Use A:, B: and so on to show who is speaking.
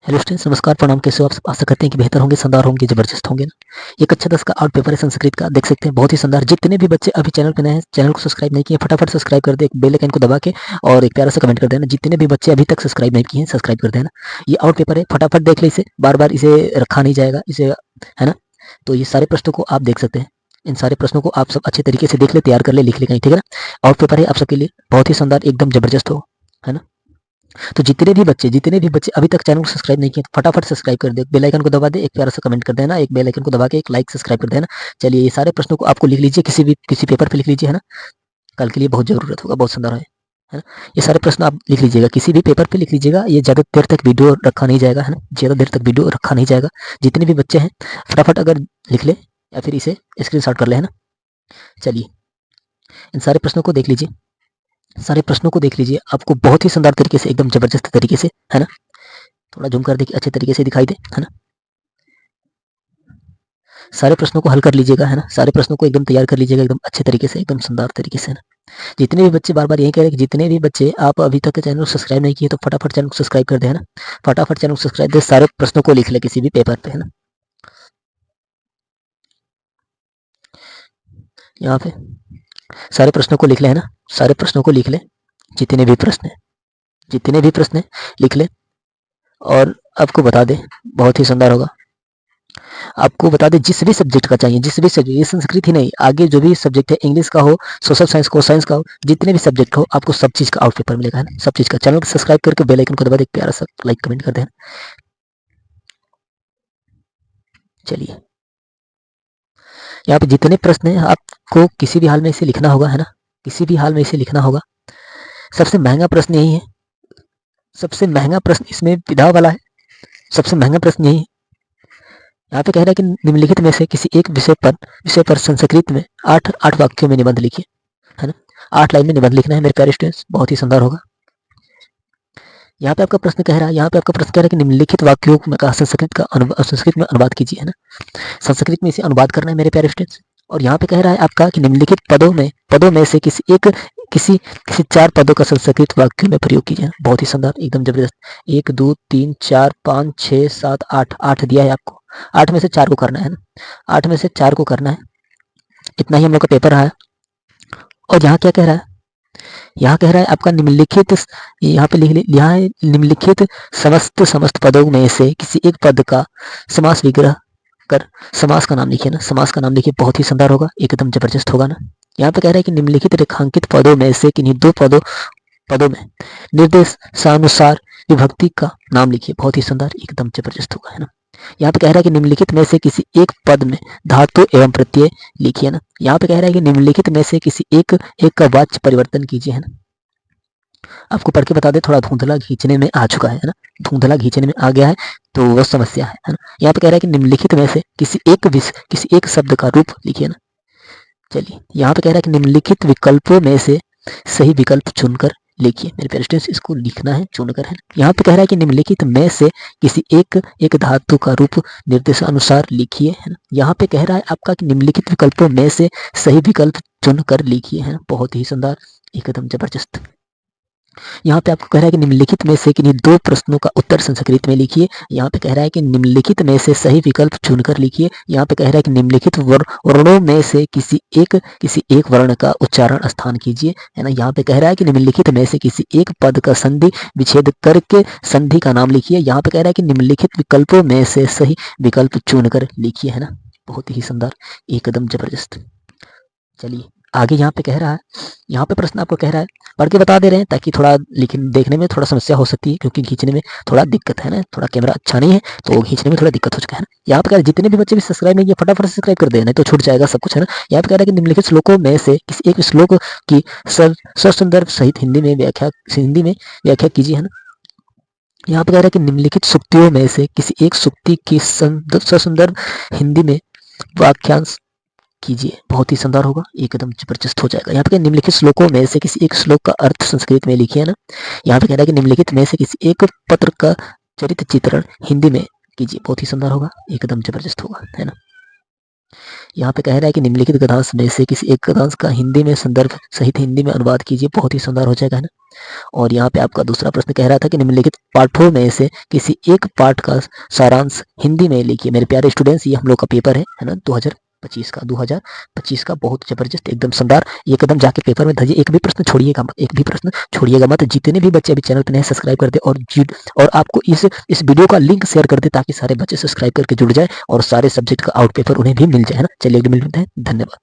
A: Hello students, नमस्कार, प्रणाम। कैसे हो आप? आशा करते हैं कि बेहतर होंगे, शानदार होंगे, जबरदस्त होंगे ना। ये कक्षा 10 का आउट पेपर है संस्कृत का, देख सकते हैं, बहुत ही शानदार। जितने भी बच्चे अभी चैनल पे नए हैं, चैनल को सब्सक्राइब नहीं किए, फटाफट सब्सक्राइब कर दे, एक बेल आइकन को दबा के, और एक प्यारा सा कमेंट कर देना। जितने भी बच्चे अभी तक सब्सक्राइब नहीं किए हैं, सब्सक्राइब कर देना। ये आउट पेपर है, फटाफट देख ले इसे, बार बार इसे रखा नहीं जाएगा, इसे, है ना। तो ये सारे प्रश्नों को आप देख सकते हैं। इन सारे प्रश्नों को आप सब अच्छे तरीके से देख ले, तैयार कर ले, लिख ले कहीं, ठीक है ना। आउट पेपर है आप सबके लिए, बहुत ही शानदार, एकदम जबरदस्त हो, है ना। तो जितने भी बच्चे अभी तक चैनल को सब्सक्राइब नहीं किए, तो फटाफट सब्सक्राइब कर दे, बेल आइकन को दबा दे, एक प्यारा सा कमेंट कर देना, एक बेल आइकन को दबा के एक लाइक सब्सक्राइब कर देना। चलिए, ये सारे प्रश्नों को आपको लिख लीजिए, किसी पेपर पे लिख लीजिए, है ना। कल के लिए बहुत जरूरत होगा, बहुत शानदार है ना। ये सारे प्रश्न आप लिख लीजिएगा, किसी भी पेपर पे लिख लीजिएगा। ये ज़्यादा देर तक वीडियो रखा नहीं जाएगा, है ना, ज़्यादा देर तक वीडियो रखा नहीं जाएगा। जितने भी बच्चे हैं फटाफट अगर लिख ले या फिर इसे स्क्रीनशॉट कर ले, है ना। चलिए, इन सारे प्रश्नों को देख लीजिए, सारे प्रश्नों को देख लीजिए, आपको बहुत ही शानदार तरीके से, एकदम जबरदस्त तरीके से, है ना। थोड़ा जूम कर दे कि अच्छे तरीके से दिखाई दे, है ना। सारे प्रश्नों को हल कर लीजिएगा, है ना। सारे प्रश्नों को एकदम तैयार कर लीजिएगा, एकदम अच्छे तरीके से, एकदम शानदार तरीके से, है ना। जितने भी बच्चे, बार बार यही कह रहे हैं कि जितने भी बच्चे आप अभी तक चैनल को सब्सक्राइब नहीं किए, तो फटाफट चैनल को सब्सक्राइब कर दे, है ना। फटाफट चैनल को सब्सक्राइब दे, सारे प्रश्नों को लिख ले किसी भी पेपर पे, है ना। यहाँ पे सारे प्रश्नों को लिख ले, है ना। सारे प्रश्नों को लिख ले, जितने भी प्रश्न है, जितने भी प्रश्न है लिख ले, और आपको बता दे, बहुत ही शानदार होगा। आपको बता दें, जिस भी सब्जेक्ट का चाहिए, जिस भी सब्जेक्ट, ये संस्कृत ही नहीं, आगे जो भी सब्जेक्ट है, इंग्लिश का हो, सोशल साइंस का हो, साइंस का हो, जितने भी सब्जेक्ट हो, आपको सब चीज़ का आउट पेपर मिलेगा, है ना, सब चीज़ का। चैनल को सब्सक्राइब करके बेल आइकन को दबा दे, एक प्यारा सा लाइक कमेंट कर दें। चलिए, यहाँ पे जितने प्रश्न हैं, आपको किसी भी हाल में इसे लिखना होगा, है ना, किसी भी हाल में इसे लिखना होगा। सबसे महंगा प्रश्न यही है, सबसे महंगा प्रश्न इसमें विधा वाला है, सबसे महंगा प्रश्न यही है। यहाँ पे कह रहा है कि निम्नलिखित में से किसी एक विषय पर संस्कृत में 8 वाक्यों में निबंध लिखिए, है ना। 8 लाइन में निबंध लिखना है मेरे प्यारे स्टूडेंट्स, बहुत ही शानदार होगा। यहाँ पे आपका प्रश्न कह रहा है, यहाँ पे आपका प्रश्न कह रहा है कि निम्नलिखित वाक्यों में का संस्कृत में अनुवाद कीजिए, है ना। संस्कृत में इसे अनुवाद करना है मेरे प्यारे स्टूडेंट्स। और यहाँ पे कह रहा है आपका कि निम्नलिखित पदों में से किसी 4 पदों का संस्कृत वाक्यों में प्रयोग कीजिए। बहुत ही शानदार, एकदम जबरदस्त। 1 2 3 4 5 6 7 8, 8 दिया है आपको, 8 में से 4 को करना है ना, 8 में से 4 को करना है। इतना ही हम लोग का पेपर रहा है। और यहाँ क्या कह रहा है, यहाँ कह रहा है आपका निम्नलिखित, यहाँ पे लिख लिया है, निम्नलिखित समस्त पदों में से किसी एक पद का समास विग्रह कर समास का नाम लिखिए ना, समास का नाम लिखिए, बहुत ही शानदार होगा, एकदम जबरदस्त होगा ना। यहाँ पे कह रहा है कि निम्नलिखित रेखांकित पदों में से किन्हीं 2 पदों में निर्देशानुसार विभक्ति का नाम लिखिए, बहुत ही शानदार, एकदम जबरदस्त होगा, है ना। यहाँ पे कह रहा है कि निम्नलिखित में से किसी एक पद में धातु एवं प्रत्यय लिखिए ना। यहाँ पे कह रहा है कि निम्नलिखित में से किसी एक का वाच्य परिवर्तन कीजिए, है ना। आपको पढ़ के बता दे, थोड़ा धुंधला खींचने में आ चुका है ना, धुंधला खींचने में आ गया है, तो वो समस्या है ना। यहाँ पे कह रहा है कि निम्नलिखित में से किसी एक शब्द का रूप लिखिए ना। चलिए, यहाँ पे कह रहा है कि निम्नलिखित विकल्पों में से सही विकल्प चुनकर लिखिए। मेरे प्यारे स्टूडेंट्स, इसको लिखना है चुनकर, है। यहाँ पे कह रहा है कि निम्नलिखित में से किसी एक धातु का रूप निर्देशानुसार लिखिए, है ना। यहाँ पे कह रहा है आपका कि निम्नलिखित विकल्पों में से सही विकल्प चुनकर लिखिए, है, बहुत ही शानदार, एकदम जबरदस्त। यहाँ पे आपको कह रहा है कि निम्नलिखित में से किन्हीं 2 प्रश्नों का उत्तर संस्कृत में लिखिए। यहाँ पे कह रहा है कि निम्नलिखित में से सही विकल्प चुनकर लिखिए। यहाँ पे कह रहा है कि निम्नलिखित वर्णों में से किसी एक वर्ण का उच्चारण स्थान कीजिए, है ना। यहाँ पे कह रहा है कि निम्नलिखित में से किसी एक पद का संधि विच्छेद करके संधि का नाम लिखिए। यहाँ पे कह रहा है कि निम्नलिखित विकल्पों में से सही विकल्प चुनकर लिखिए, है ना। बहुत ही शानदार, एकदम जबरदस्त। चलिए, आगे यहाँ पे कह रहा है, यहाँ पे प्रश्न आपको कह रहा है, पढ़ के बता दे रहे हैं ताकि थोड़ा देखने में थोड़ा समस्या हो सकती है, क्योंकि खींचने में थोड़ा दिक्कत है ना, थोड़ा कैमरा अच्छा नहीं है, तो खींचने में थोड़ा दिक्कत हो चुका है ना। यहाँ पे कह रहा है जितने भी बच्चे भी सब्सक्राइब नहीं किए, फटाफट सब्सक्राइब कर दे, नहीं तो छूट जाएगा सब कुछ, है ना। यहाँ पे कह रहा है कि निम्नलिखित श्लोकों में से किसी एक श्लोक की ससंदर्भ सहित हिंदी में व्याख्या कीजिए, है ना। यहाँ पे कह रहा है कि निम्नलिखित सूक्तियों में से किसी एक सूक्ति की ससंदर्भ हिंदी में वाक्यांश कीजिए, बहुत ही शानदार होगा, एकदम जबरदस्त हो जाएगा। यहाँ पे निम्नलिखित श्लोकों में से किसी एक श्लोक का अर्थ संस्कृत में लिखिए ना। यहाँ पे कह रहा है कि निम्नलिखित में से किसी एक पत्र का चरित्र चित्रण हिंदी में कीजिए, बहुत ही शानदार होगा, एकदम जबरदस्त होगा, है ना। यहाँ पे कह रहा है कि निम्नलिखित गद्यांश में से किसी एक गद्यांश का हिंदी में संदर्भ सहित हिंदी में अनुवाद कीजिए, बहुत ही शानदार हो जाएगा, है ना। और यहाँ पे आपका दूसरा प्रश्न कह रहा था कि निम्नलिखित पाठों में से किसी एक पाठ का सारांश हिंदी में लिखिए। मेरे प्यारे स्टूडेंट्स, ये हम लोग का पेपर है ना, 2025 का बहुत जबरदस्त, एकदम शानदार। ये कदम जाके पेपर में धजिए, एक भी प्रश्न छोड़िएगा मत। जितने भी बच्चे अभी चैनल पे नए सब्सक्राइब कर दे और आपको इस वीडियो का लिंक शेयर कर दे ताकि सारे बच्चे सब्सक्राइब करके जुड़ जाए और सारे सब्जेक्ट का आउट पेपर उन्हें भी मिल जाए, है ना। चलिए मिलते हैं, धन्यवाद।